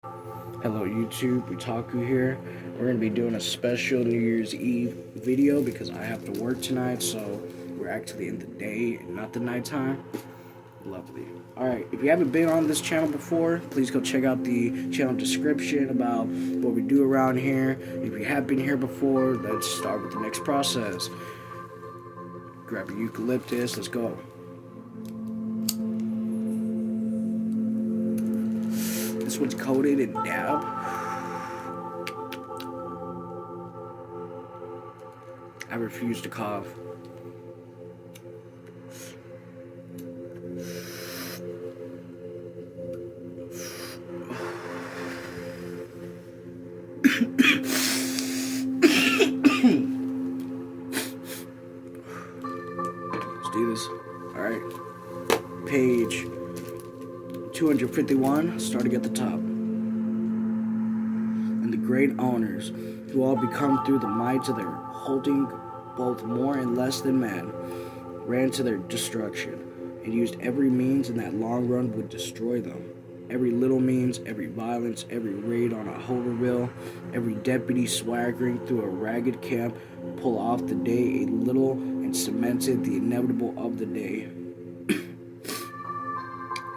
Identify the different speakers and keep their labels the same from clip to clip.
Speaker 1: Hello YouTube, Otaku here. We're going to be doing a special New Year's Eve video because I have to work tonight, so we're actually in the day and not the nighttime. Lovely. Alright, if you haven't been on this channel before, please go check out the channel description about what we do around here. If you have been here before, let's start with the next process. Grab a eucalyptus, let's go. This one's coated in dab. I refuse to cough. Let's do this. Alright. Page 251, starting at the top. And the great owners, who all become through the might of their holding both more and less than man, ran to their destruction, and used every means in that long run would destroy them. Every little means, every violence, every raid on a hoverville, every deputy swaggering through a ragged camp, pull off the day a little and cemented the inevitable of the day.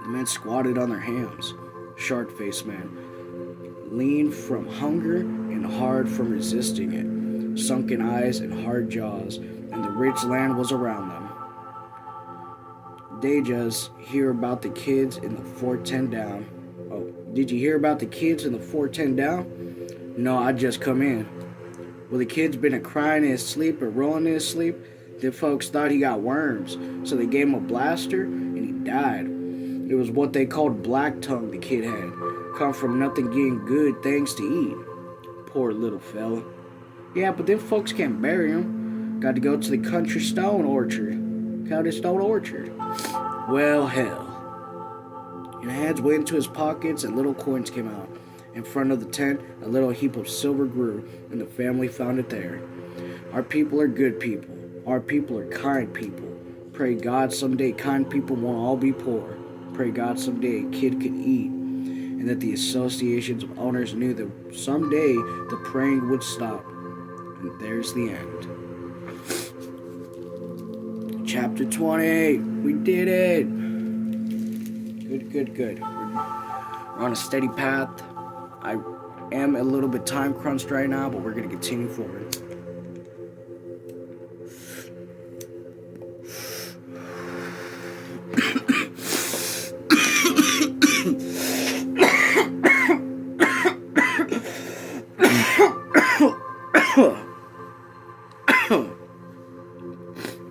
Speaker 1: The men squatted on their hams, shark-faced men, lean from hunger and hard from resisting it, sunken eyes and hard jaws, and the rich land was around them. They just hear about the kids in the 410 down. Oh, did you hear about the kids in the 410 down? No, I just come in. Well, the kid's been a-crying in his sleep or rolling in his sleep. The folks thought he got worms, so they gave him a blaster, and he died. It was what they called black tongue the kid had. Come from nothing getting good things to eat. Poor little fella. Yeah, but them folks can't bury him. Got to go to the country stone orchard. Well, hell. And hands went into his pockets and little coins came out. In front of the tent, a little heap of silver grew, and the family found it there. Our people are good people. Our people are kind people. Pray God someday kind people won't all be poor. Pray God someday a kid could eat. And that the associations of owners knew that someday the praying would stop. And there's the end. Chapter 20. We did it. Good. We're on a steady path. I am a little bit time crunched right now, but we're going to continue forward.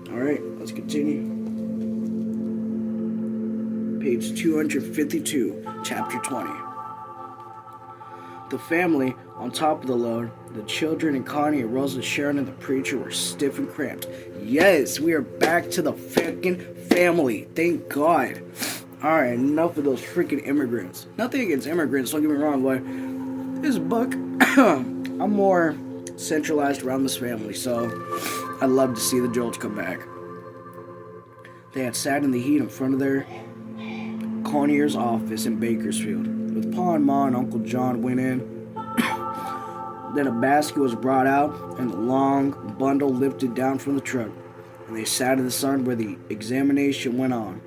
Speaker 1: Alright, let's continue. Page 252, chapter 20. The family, on top of the load, the children and Connie and Rosa, Sharon, and the preacher were stiff and cramped. Yes, we are back to the fucking family. Thank God. Alright, enough of those freaking immigrants. Nothing against immigrants, don't get me wrong, but this book, I'm more centralized around this family, so I'd love to see the Jolts come back. They had sat in the heat in front of their Connier's office in Bakersfield, with Pa and Ma and Uncle John went in. Then a basket was brought out, and the long bundle lifted down from the truck, and they sat in the sun where the examination went on.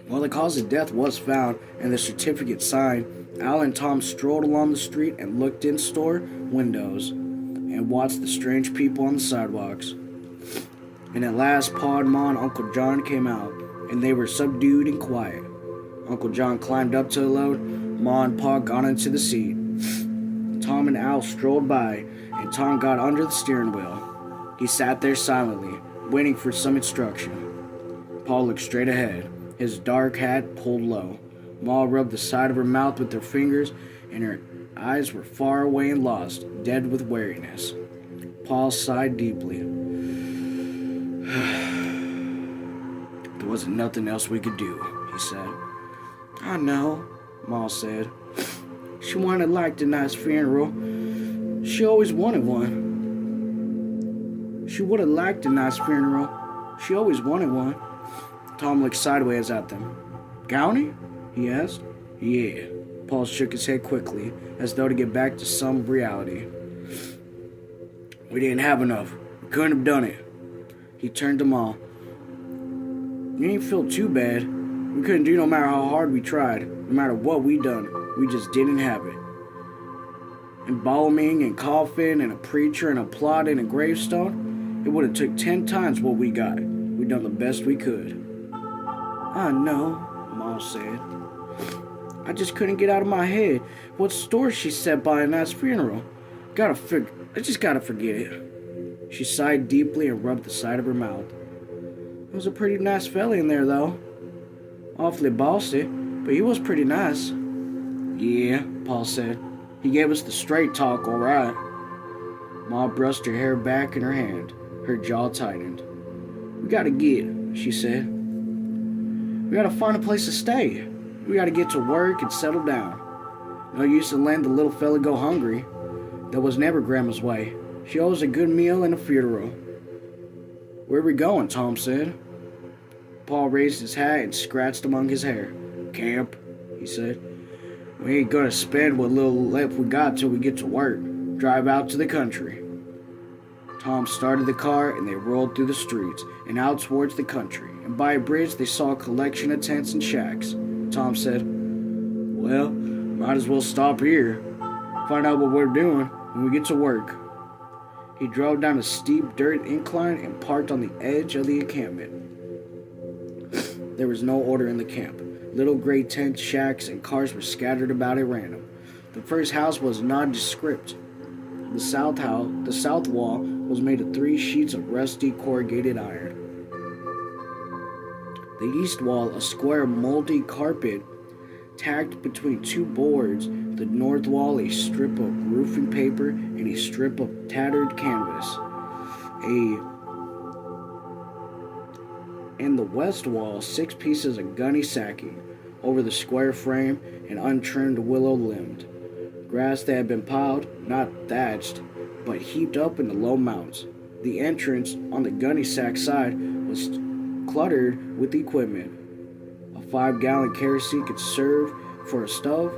Speaker 1: Well, the cause of death was found, and the certificate signed. Al and Tom strolled along the street and looked in store windows, and watched the strange people on the sidewalks. And at last, Pa and Ma and Uncle John came out, and they were subdued and quiet. Uncle John climbed up to the load. Ma and Pa got into the seat. Tom and Al strolled by, and Tom got under the steering wheel. He sat there silently, waiting for some instruction. Pa looked straight ahead, his dark hat pulled low. Ma rubbed the side of her mouth with her fingers, and her eyes were far away and lost, dead with weariness. Pa sighed deeply. There wasn't nothing else we could do, he said. I know, Ma said. She wanted like a nice funeral. She always wanted one. She would have liked a nice funeral. She always wanted one. Tom looked sideways at them. County? He asked. Yeah. Paul shook his head quickly, as though to get back to some reality. We didn't have enough. We couldn't have done it. He turned to Ma. You ain't feel too bad. We couldn't do no matter how hard we tried. No matter what we done, we just didn't have it. Embalming and coffin and a preacher and a plot and a gravestone, it would have took 10 times what we got. We done the best we could. I know, Ma said. I just couldn't get out of my head what store she set by in that funeral. I just gotta forget it. She sighed deeply and rubbed the side of her mouth. It was a pretty nice fella in there, though. Awfully bossy, but he was pretty nice. Yeah, Paul said. He gave us the straight talk, all right. Ma brushed her hair back in her hand. Her jaw tightened. We gotta get, she said. We gotta find a place to stay. We gotta get to work and settle down. No use in letting the little fella go hungry. That was never Grandma's way. She owes a good meal and a funeral. Where are we going? Tom said. Paul raised his hat and scratched among his hair. Camp, he said. We ain't gonna spend what little left we got till we get to work. Drive out to the country. Tom started the car and they rolled through the streets and out towards the country. And by a bridge they saw a collection of tents and shacks. Tom said, Well, might as well stop here. Find out what we're doing when we get to work. He drove down a steep dirt incline and parked on the edge of the encampment. There was no order in the camp. Little gray tents, shacks, and cars were scattered about at random. The first house was nondescript. The south wall was made of 3 sheets of rusty corrugated iron. The east wall, a square moldy carpet tacked between 2 boards. The north wall, a strip of roofing paper and a strip of tattered canvas. And the west wall, 6 pieces of gunny sacking over the square frame and untrimmed willow limbed. Grass that had been piled, not thatched, but heaped up in the low mounds. The entrance on the gunny sack side was cluttered with equipment. A 5-gallon kerosene could serve for a stove,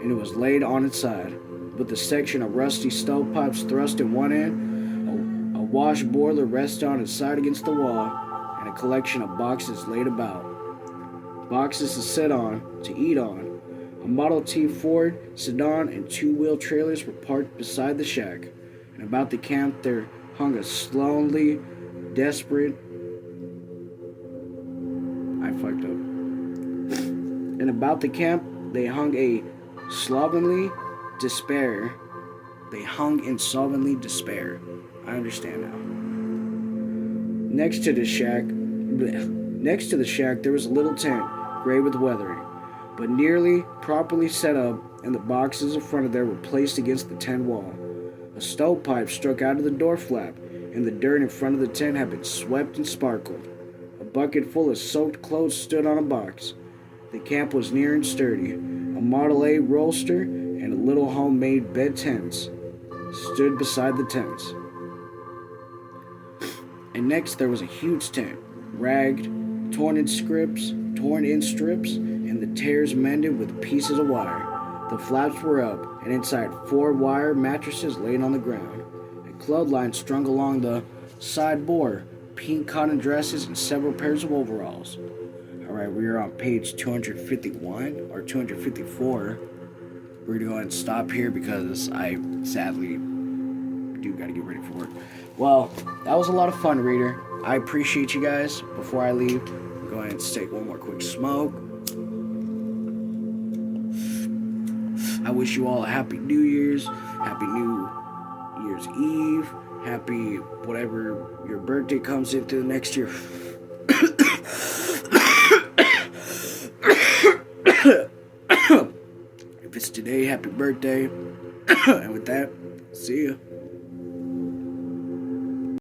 Speaker 1: and it was laid on its side, with a section of rusty stovepipes thrust in one end, a wash boiler rested on its side against the wall, and a collection of boxes laid about. Boxes to sit on, to eat on. A Model T Ford sedan and 2-wheel trailers were parked beside the shack, and about the camp there hung a slowly desperate... And about the camp they hung in slovenly despair. I understand now. Next to the shack there was a little tent, gray with weathering, but nearly properly set up, and the boxes in front of there were placed against the tent wall. A stovepipe struck out of the door flap, and the dirt in front of the tent had been swept and sparkled. A bucket full of soaked clothes stood on a box. The camp was near and sturdy. A Model A roadster and a little homemade bed tents stood beside the tents. And next there was a huge tent, ragged, torn in strips, and the tears mended with pieces of wire. The flaps were up, and inside 4 wire mattresses laid on the ground. A clothesline strung along the side bore, pink cotton dresses, and several pairs of overalls. Alright, we are on page 251 or 254. We're going to go ahead and stop here because I sadly do got to get ready for work. Well, that was a lot of fun, reader. I appreciate you guys. Before I leave, go ahead and take one more quick smoke. I wish you all a happy New Year's, happy New Year's Eve, happy whatever your birthday comes into the next year. If it's today, happy birthday. And with that, see ya.